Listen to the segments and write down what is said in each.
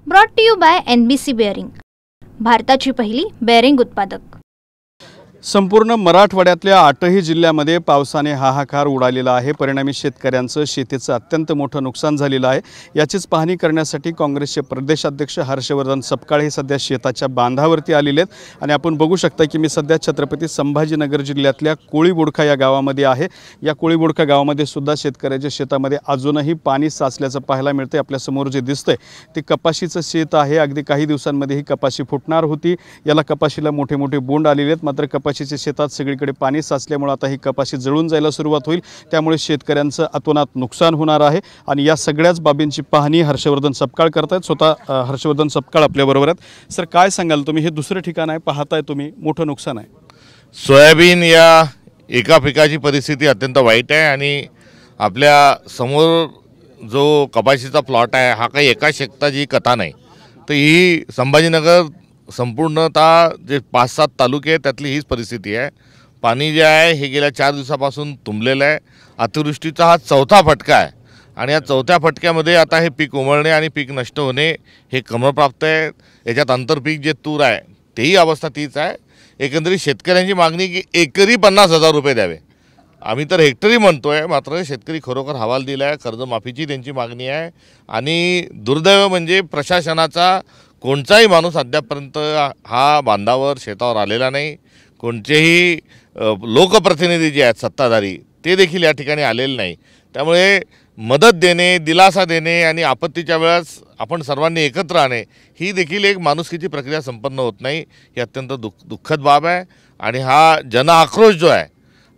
Brought to you by NBC bearing, भारताची पहिली bearing उत्पादक। संपूर्ण मराठवाड्यातल्या 8ही जिल्ह्यामध्ये पावसाने हाहाकार उडालेला आहे। परिणामी शेतकऱ्यांचं शेतीचं अत्यंत मोठं नुकसान झालेलं आहे। याचीच पाहणी करण्यासाठी काँग्रेसचे प्रदेशाध्यक्ष हर्षवर्धन सपकाळ हे सध्या शेताच्या बांधावरती आलेले आहेत आणि आपण बघू शकता की मी सध्या छत्रपती संभाजीनगर जिल्ह्यातल्या कोळीबोडखा या गावामध्ये आहे। या कोळीबोडखा गावामध्ये सुद्धा शेतकऱ्याच्या शेतामध्ये अजूनही पाणी साचल्याचं पाहायला मिळते। आपल्या समोर जे दिसतंय ते कपाशीचं शेत आहे। अगदी काही दिवसांमध्ये ही कपाशी फुटणार होती। याला कपाशीला मोठे मोठे बोंड आलेले आहेत, मात्र कपाशीच्या शेतात सगळीकडे पाणी साचल्यामुळे आता ही कपाशी जळून जायला सुरुवात होईल। त्यामुळे शेतकऱ्यांचं अतोनात नुकसान होणार आहे आणि या सगळ्याच बाबींची पाहणी हर्षवर्धन सपकाळ करतायत। स्वतः हर्षवर्धन सपकाळ आपल्या बरोबर आहेत। सर, काय सांगाल तुम्ही? हे दुसरं ठिकाण आहे, पाहताय तुम्ही, मोठं नुकसान आहे। सोयाबीन या एका पिकाची परिस्थिती अत्यंत वाईट आहे आणि आपल्या समोर जो कपाशीचा प्लॉट आहे हा काही एका शेताची कथा नाही, तर ही संभाजीनगर संपूर्णतः जे 5-7 तालुके आहेत त्यातली हीच परिस्थिती आहे। पाणी जे आहे हे गेल्या 4 दिवसापासून तुंबलेलं आहे। अतिवृष्टीचा हा चौथा फटका आहे आणि या चौथ्या फटक्यामध्ये आता हे पीक उमळणे आणि पीक नष्ट होणे हे क्रमप्राप्त आहे। याच्यात आंतरपीक जे तूर आहे तेही अवस्था तीच आहे। एकंदरीत शेतकऱ्यांची मागणी की एकरी 50,000 रुपये द्यावे। आम्ही तर हेक्टरी म्हणतोय, मात्र शेतकरी खरोखर हवाल दिला आहे। कर्जमाफीची त्यांची मागणी आहे आणि दुर्दैव म्हणजे प्रशासनाचा कोणताही माणूस अद्यापर्यंत हा बांधावर शेतावर आलेला नाही। कोणतेही लोकप्रतिनिधी जे आहेत सत्ताधारी ते देखील या ठिकाणी आलेले नाही। त्यामुळे मदत देणे, दिलासा देणे आणि आपत्तीच्या वेळेस आपण सर्वांनी एकत्र आणणे ही देखील एक माणुसकीची प्रक्रिया संपन्न होत नाही। ही अत्यंत दुःखद बाब आहे आणि हा जनआक्रोश जो आहे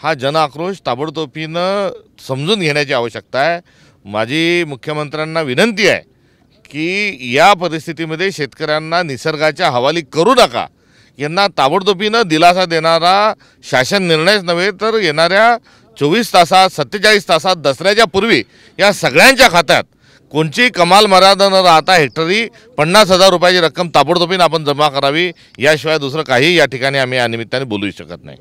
हा जनआक्रोश ताबडतोबीनं समजून घेण्याची आवश्यकता आहे। माझी मुख्यमंत्र्यांना विनंती आहे की या परिस्थितीमध्ये शेतकऱ्यांना निसर्गाच्या हवाली करू नका। यांना ताबडतोबीनं दिलासा देणारा शासन निर्णयच नव्हे तर येणाऱ्या 24 तासात 47 तासात दसऱ्याच्या पूर्वी या सगळ्यांच्या खात्यात कोणची कमाल मर्यादा न राहता हेक्टरी 50,000 रुपयाची रक्कम ताबडतोबीनं आपण जमा करावी। याशिवाय दुसरं काही या ठिकाणी आम्ही या निमित्ताने बोलू शकत नाही।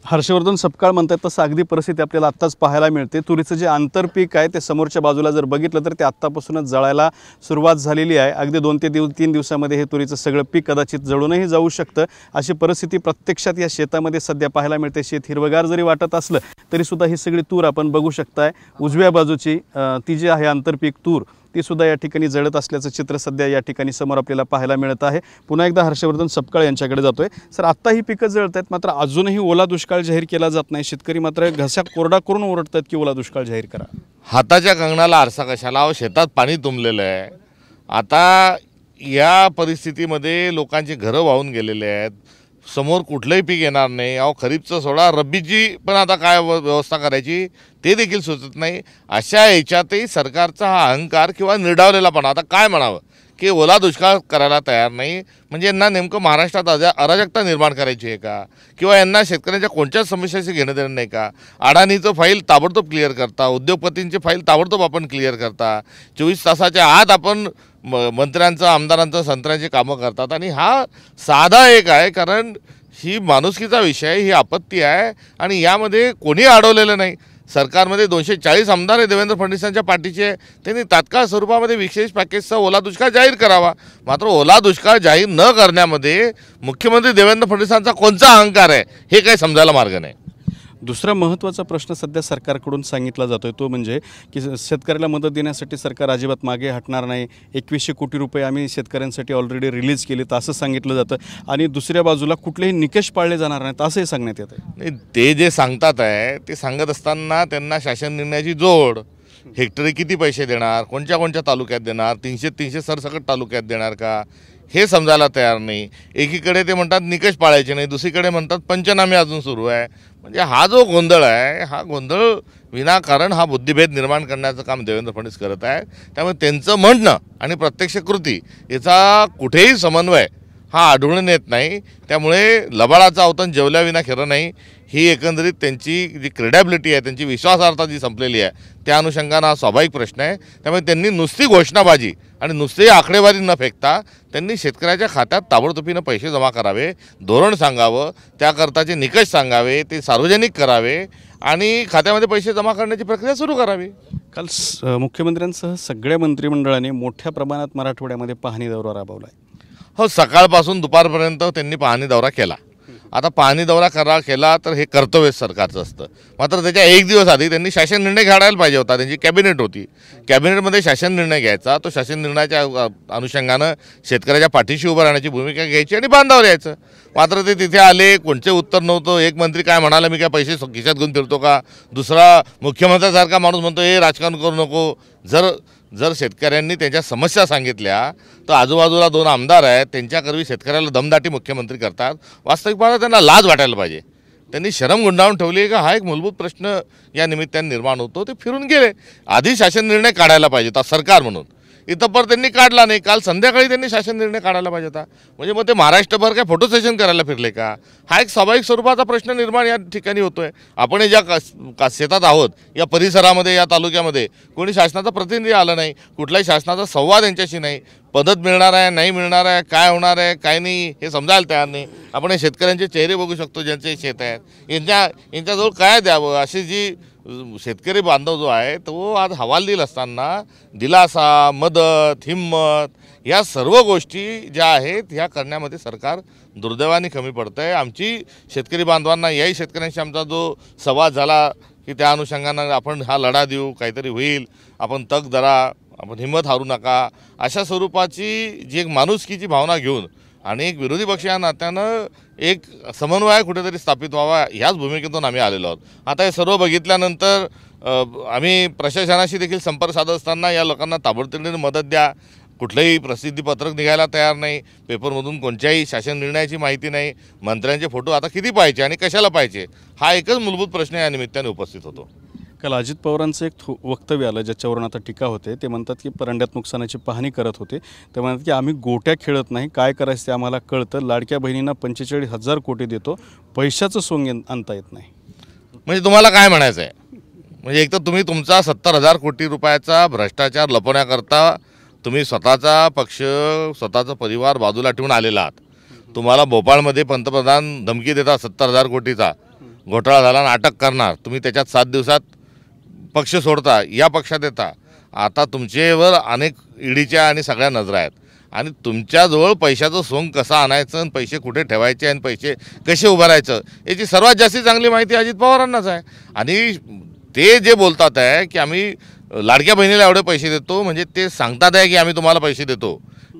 हर्षवर्धन सपकाळ म्हणतात तसं अगदी परिस्थिती आपल्याला आत्ताच पाहायला मिळते। तुरीचं जे आंतरपीक आहे ते समोरच्या बाजूला जर बघितलं तर ते आत्तापासूनच जळायला सुरुवात झालेली आहे। अगदी 2 ते 3 दिवसामध्ये हे तुरीचं सगळं पीक कदाचित जळूनही जाऊ शकतं। अशी परिस्थिती प्रत्यक्षात या शेतामध्ये सध्या पाहायला मिळते। शेत हिरवगार जरी वाटत असलं तरीसुद्धा ही सगळी तूर आपण बघू शकताय। उजव्या बाजूची ती जी आहे आंतरपीक तूर ती सुद्धा या ठिकाणी जळत असल्याचं चित्र सध्या या ठिकाणी समोर आपल्याला पाहायला मिळत आहे। पुन्हा एकदा हर्षवर्धन सपकाळ यांच्याकडे जातोय। सर, आत्ता ही पिकं जळत आहेत, मात्र अजूनही ओला दुष्काळ जाहीर केला जात नाही। शेतकरी मात्र घसा कोरडा करून ओरडतात की ओला दुष्काळ जाहीर करा। हाताच्या कंगणाला आरसा कशाला? शेतात पाणी तुंबलेलं आहे। आता या परिस्थितीमध्ये लोकांची घरं वाहून गेलेले आहेत। समोर कुठलंही पीक येणार नाही। खरीपचं सोडा, रब्बीची पण आता काय व्यवस्था करायची ते देखील सुचत नाही। अशा याच्यातही सरकारचा हा अहंकार किंवा निर्डावलेलापणा, आता काय म्हणावं की ओला दुष्काळ करायला तयार नाही म्हणजे यांना नेमकं महाराष्ट्रात अराजकता निर्माण करायची आहे का? किंवा यांना शेतकऱ्यांच्या कोणत्याच समस्याशी घेणं देणं नाही का? अडाणीचं फाईल ताबडतोब क्लिअर करता, उद्योगपतींची फाईल ताबडतोब आपण क्लिअर करता, 24 तासाच्या आत आपण मंत्र्यांचं, आमदारांचं, संत्र्यांची कामं करतात आणि हा साधा एक आहे, कारण ही माणुसकीचा विषय, ही आपत्ती आहे आणि यामध्ये कोणी अडवलेलं नाही। सरकारमध्ये 240 आमदार आहे देवेंद्र फडणवीसांच्या पाठीचे। त्यांनी तात्काळ स्वरूपामध्ये विशेष पॅकेजचा ओला दुष्काळ जाहीर करावा। मात्र ओला दुष्काळ जाहीर न करण्यामध्ये मुख्यमंत्री देवेंद्र फडणवीसांचा कोणता अहंकार आहे हे काही समजायला मार्ग नाही। दुसरा महत्त्वाचा प्रश्न सध्या सरकारकडून सांगितला जातोय तो म्हणजे की शेतकऱ्याला मदत देण्यासाठी सरकार अजिबात मागे हटणार नाही। 2100 कोटी रुपये आम्ही शेतकऱ्यांसाठी ऑलरेडी रिलीज केलेत असं सांगितलं जातं आणि दुसऱ्या बाजूला कुठलेही निकष पाळले जाणार नाहीत असंही सांगण्यात येतं। नाही, ते जे सांगतात आहे ते सांगत असताना त्यांना शासन निर्णयाची जोड, हेक्टरी किती पैसे देणार, कोणत्या कोणत्या तालुक्यात देणार, 300 सरसकट तालुक्यात देणार का हे समजायला तयार नाही। एकीकडे ते म्हणतात निकष पाळायचे नाही, दुसरीकडे म्हणतात पंचनामे अजून सुरू आहे। म्हणजे हा जो गोंधळ आहे हा गोंधळ विनाकारण हा बुद्धिभेद निर्माण करण्याचं काम देवेंद्र फडणवीस करत आहे। त्यामुळे त्यांचं म्हणणं आणि प्रत्यक्ष कृती याचा कुठेही समन्वय हा आढळून येत नाही। त्यामुळे लबाडाचा अवतन जेवल्याविना खरं नाही ही एकंदरीत त्यांची जी क्रेडिबिलिटी आहे, त्यांची विश्वासार्हता जी संपलेली आहे त्या अनुषंगानं हा स्वाभाविक प्रश्न आहे। त्यामुळे त्यांनी नुसती घोषणाबाजी आणि नुसती आकडेवारी न फेकता त्यांनी शेतकऱ्याच्या खात्यात ताबडतोबीनं पैसे जमा करावे, धोरण सांगावं, त्याकरताचे निकष सांगावे, ते सार्वजनिक करावे आणि खात्यामध्ये पैसे जमा करण्याची प्रक्रिया सुरू करावी. काल मुख्यमंत्र्यांसह सगळ्या मंत्रिमंडळाने मोठ्या प्रमाणात मराठवाड्यामध्ये पाहणी दौरा राबवला आहे. हो, सकाळपासून दुपारपर्यंत त्यांनी पाहणी दौरा केला. आता पाहणी दौरा केला तर हे कर्तव्य सरकारचं असतं. मात्र त्याच्या एक दिवस आधी त्यांनी शासन निर्णय घ्यायला पाहिजे होता. त्यांची कॅबिनेट होती, कॅबिनेटमध्ये शासन निर्णय घ्यायचा. तो शासन निर्णयाच्या अनुषंगानं शेतकऱ्याच्या पाठीशी उभं राहण्याची भूमिका घ्यायची आणि बांधावर यायचं. मात्र ते तिथे आले, कोणते उत्तर नव्हतं. एक मंत्री काय म्हणाला, मी काय पैसे खिशात घेऊन फिरतो का? दुसरा मुख्यमंत्र्यासारखा माणूस म्हणतो हे राजकारण करू नको. जर शेतकऱ्यांनी त्यांच्या समस्या सांगितल्या तर आजूबाजूला 2 आमदार आहेत, त्यांच्याकरवी शेतकऱ्याला दमदाटी मुख्यमंत्री करतात. वास्तविक पाहता त्यांना लाज वाटायला पाहिजे. त्यांनी शरम गुंडाळून ठेवली का हा एक मूलभूत प्रश्न या निमित्ताने निर्माण होतो. ते फिरून गेले. आधी शासन निर्णय काढायला पाहिजे होता सरकार म्हणून. इथं पर त्यांनी काढला नाही. काल संध्याकाळी त्यांनी शासन निर्णय काढायला पाहिजे होता. म्हणजे मग ते महाराष्ट्रभर काय फोटो सेशन करायला फिरले का? हा एक स्वाभाविक स्वरूपाचा प्रश्न निर्माण या ठिकाणी होतोय. आपण हे ज्या शेतात आहोत या परिसरामध्ये, या तालुक्यामध्ये कोणी शासनाचा प्रतिनिधी आला नाही, कुठलाही शासनाचा संवाद यांच्याशी नाही. पद्धत मिळणार आहे, नाही मिळणार आहे, काय होणार आहे, काय नाही हे समजायला तयार नाही. आपण हे शेतकऱ्यांचे चेहरे बघू शकतो ज्यांचे शेत आहेत. यांच्याजवळ काय द्यावं अशी जी शेतकरी बांधव जो आहे तो आज हवालदिल असताना दिलासा, मदत, हिंमत या सर्व गोष्टी ज्या आहेत ह्या करण्यामध्ये सरकार दुर्दैवाने कमी पडतं आहे. आमची शेतकरी बांधवांना, याही शेतकऱ्यांशी आमचा जो संवाद झाला की त्या अनुषंगानं आपण हा लढा देऊ, काहीतरी होईल, आपण तग धरा, आपण हिंमत हारू नका, अशा स्वरूपाची जी एक माणुसकीची भावना घेऊन आणि एक विरोधी पक्ष या नात्यानं एक समन्वय कुठेतरी स्थापित व्हावा ह्याच भूमिकेतून आम्ही आलेलो आहोत. आता हे सर्व बघितल्यानंतर आम्ही प्रशासनाशी देखील संपर्क साधत असताना या लोकांना ताबडतोबीने मदत द्या. कुठलंही प्रसिद्धीपत्रक निघायला तयार नाही, पेपरमधून कोणत्याही शासन निर्णयाची माहिती नाही, मंत्र्यांचे फोटो आता किती पाहिजे आणि कशाला पाहिजे, हा एकच मूलभूत प्रश्न या निमित्ताने उपस्थित होतो. काल अजित पवारांचं एक वक्तव्य आलं ज्याच्यावरून आता टीका होते. ते म्हणतात की परंड्यात नुकसानाची पाहणी करत होते. ते म्हणतात की आम्ही गोट्या खेळत नाही, काय करायचं ते आम्हाला कळतं. लाडक्या बहिणींना 45,000 कोटी देतो, पैशाचं सोंग आणता येत नाही. म्हणजे तुम्हाला काय म्हणायचं आहे? म्हणजे एक तर तुम्ही तुमचा 70,000 कोटी रुपयाचा भ्रष्टाचार लपवण्याकरता तुम्ही स्वतःचा पक्ष, स्वतःचा परिवार बाजूला ठेवून आलेला आहात. तुम्हाला भोपाळमध्ये पंतप्रधान धमकी देतात 70,000 कोटीचा घोटाळा झाला आणि अटक करणार. तुम्ही त्याच्यात 7 दिवसात पक्ष सोडता, या पक्षात येता. आता तुमच्यावर अनेक ईडीच्या आणि सगळ्या नजरा आहेत आणि तुमच्याजवळ पैशाचं सोंग कसं आणायचं आणि पैसे कुठे ठेवायचे आणि पैसे कसे उभारायचं याची सर्वात जास्ती चांगली माहिती अजित पवारांनाच आहे. आणि ते जे बोलतात आहे की आम्ही लाडक्या बहिणीला एवढे पैसे देतो, म्हणजे ते सांगतात आहे की आम्ही तुम्हाला पैसे देतो.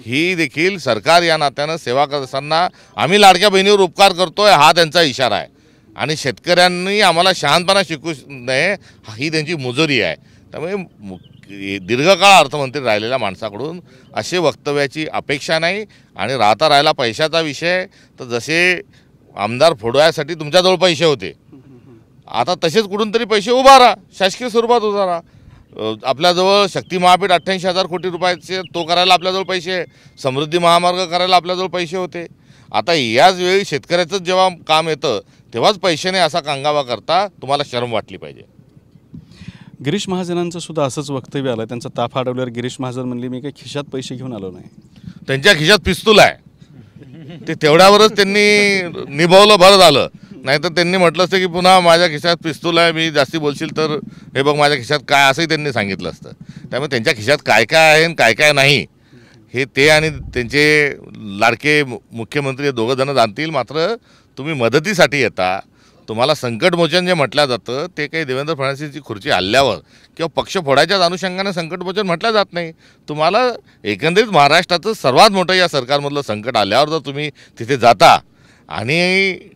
ही देखील सरकार या नात्यानं सेवा करत असताना आम्ही लाडक्या बहिणीवर उपकार करतोय हा त्यांचा इशारा आहे. आणि शेतकऱ्यांनी आम्हाला शहाणपणा शिकू नये ही त्यांची मुजोरी आहे. त्यामुळे दीर्घकाळ अर्थमंत्री राहिलेल्या माणसाकडून असे वक्तव्याची अपेक्षा नाही. आणि राहिला पैशाचा विषय, तर जसे आमदार फोडवायसाठी तुमच्याजवळ पैसे होते, आता तसेच कुठून तरी पैसे उभारा, शासकीय स्वरूपात उभारा. आपल्याजवळ शक्ती महापीठ 88,000 कोटी रुपयाचे तो करायला आपल्याजवळ पैसे, समृद्धी महामार्ग करायला आपल्याजवळ पैसे होते. आता याच वेळी शेतकऱ्याचंच जेव्हा काम येतं तेव्हाच पैसे नाही असा कांगावा करता तुम्हाला शरम वाटली पाहिजे. गिरीश महाजनांचं सुद्धा असंच वक्तव्य आलं. त्यांचा ताफा अडवल्यावर गिरीश महाजन म्हणले मी काही खिशात पैसे घेऊन आलो नाही. त्यांच्या खिशात पिस्तूल आहे, ते तेवढ्यावरच त्यांनी निभावलं, बरं झालं. नाहीतर त्यांनी म्हटलं असतं की पुन्हा माझ्या खिशात पिस्तूल आहे, मी जास्ती बोलशील तर हे बघ माझ्या खिशात काय, असंही त्यांनी सांगितलं असतं. त्यामुळे त्यांच्या खिशात काय काय आहे आणि काय काय नाही हे ते आणि त्यांचे लाडके मुख्यमंत्री हे दोघं जण जाणतील. मात्र तुम्ही मदतीसाठी येता, तुम्हाला संकटमोचन जे म्हटलं जातं ते काही देवेंद्र फडणवीसची खुर्ची हल्ल्यावर किंवा पक्ष फोडायच्याच अनुषंगाने संकटमोचन म्हटलं जात नाही. तुम्हाला एकंदरीत महाराष्ट्राचं सर्वात मोठं या सरकारमधलं संकट आल्यावर जर तुम्ही तिथे जाता आणि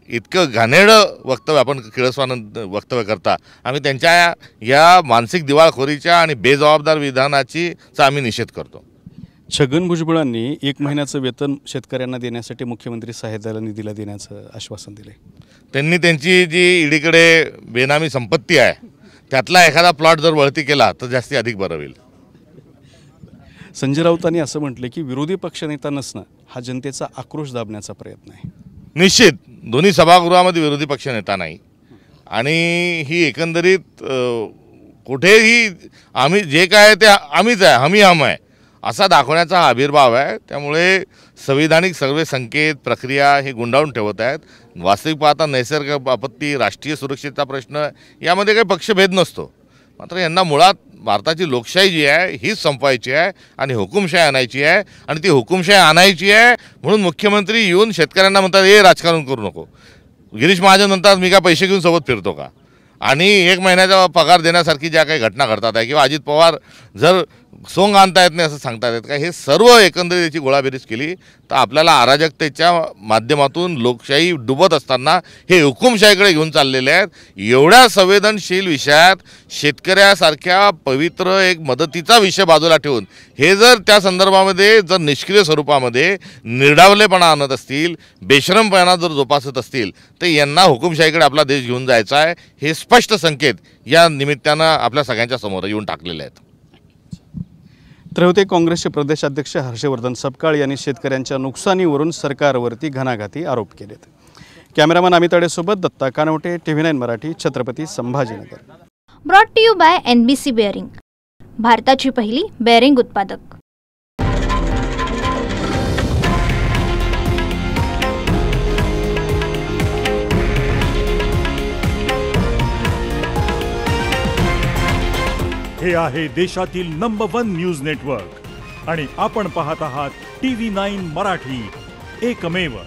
इतकं घाणेरडं वक्तव्य आपण किळसवानं वक्तव्य करता, आम्ही त्यांच्या या मानसिक दिवाळखोरीच्या आणि बेजबाबदार विधानाचा आम्ही निषेध करतो. छगन भुजबळांनी 1 महिन्याचं वेतन शेतकऱ्यांना देण्यासाठी मुख्यमंत्री सहाय्यता निधीला देण्याचं आश्वासन दिले. त्यांनी त्यांची जी ईडीकडे बेनामी संपत्ती आहे त्यातला एखादा प्लॉट जर वळती केला तर जास्ती अधिक बरं होईल. संजय राऊतांनी असं म्हटलं की विरोधी पक्षनेता नसणं हा जनतेचा आक्रोश दाबण्याचा प्रयत्न आहे. निश्चित दोन्ही सभागृहामध्ये विरोधी पक्ष नेता नाही आणि ही एकंदरीत कुठेही आम्ही जे काय ते आम्हीच आहे, हम आहे. असा दाखवण्याचा हा आविर्भाव आहे। त्यामुळे संविधानिक सर्व संकेत प्रक्रिया हे गुंडाळून ठेवत आहेत। वास्तविक पाहता नैसर्गिक आपत्ती, राष्ट्रीय सुरक्षेचा प्रश्न यामध्ये काही पक्षभेद नसतो, मात्र यांना मुळात भारताची लोकशाही जी आहे हीच संपवायची आहे आणि हुकुमशाही आणायची आहे। आणि ती हुकुमशाही आणायची आहे म्हणून मुख्यमंत्री येऊन शेतकऱ्यांना म्हणतात हे राजकारण करू नको। गिरीश महाजन म्हणतात मी काय पैसे घेऊन सोबत फिरतो का? आणि 1 महिन्याचा पगार देण्यासारखी ज्या काही घटना घडतात आहे किंवा अजित पवार जर सोंग आणता येत नाही असं सांगता येत का, हे सर्व एकंदरीत याची गोळाबेरीज केली तर आपल्याला अराजकतेच्या माध्यमातून लोकशाही डुबत असताना हे हुकुमशाहीकडे घेऊन चाललेले आहेत। एवढ्या संवेदनशील विषयात शेतकऱ्यासारख्या पवित्र एक मदतीचा विषय बाजूला ठेवून हे जर त्या संदर्भामध्ये जर निष्क्रिय स्वरूपामध्ये निर्डावलेपणा आणत असतील, बेशरमपणा जर जोपासत असतील तर यांना हुकुमशाहीकडे आपला देश घेऊन जायचा आहे हे स्पष्ट संकेत या निमित्तानं आपल्या सगळ्यांच्या समोर येऊन टाकलेले आहेत। तर होते काँग्रेसचे प्रदेशाध्यक्ष हर्षवर्धन सपकाळ यांनी शेतकऱ्यांच्या नुकसानीवरून सरकारवरती घणाघाती आरोप केलेत। कॅमेरामन अमित अडेसोबत Datta Kanwate, TV9 Marathi, Chhatrapati Sambhajinagar. Brought to you by NBC bearing, भारताची पहिली बेअरिंग उत्पादक। हे आहे देशातील नंबर 1 न्यूज नेटवर्क आणि आपण पाहत आहात TV9 मराठी, एकमेव।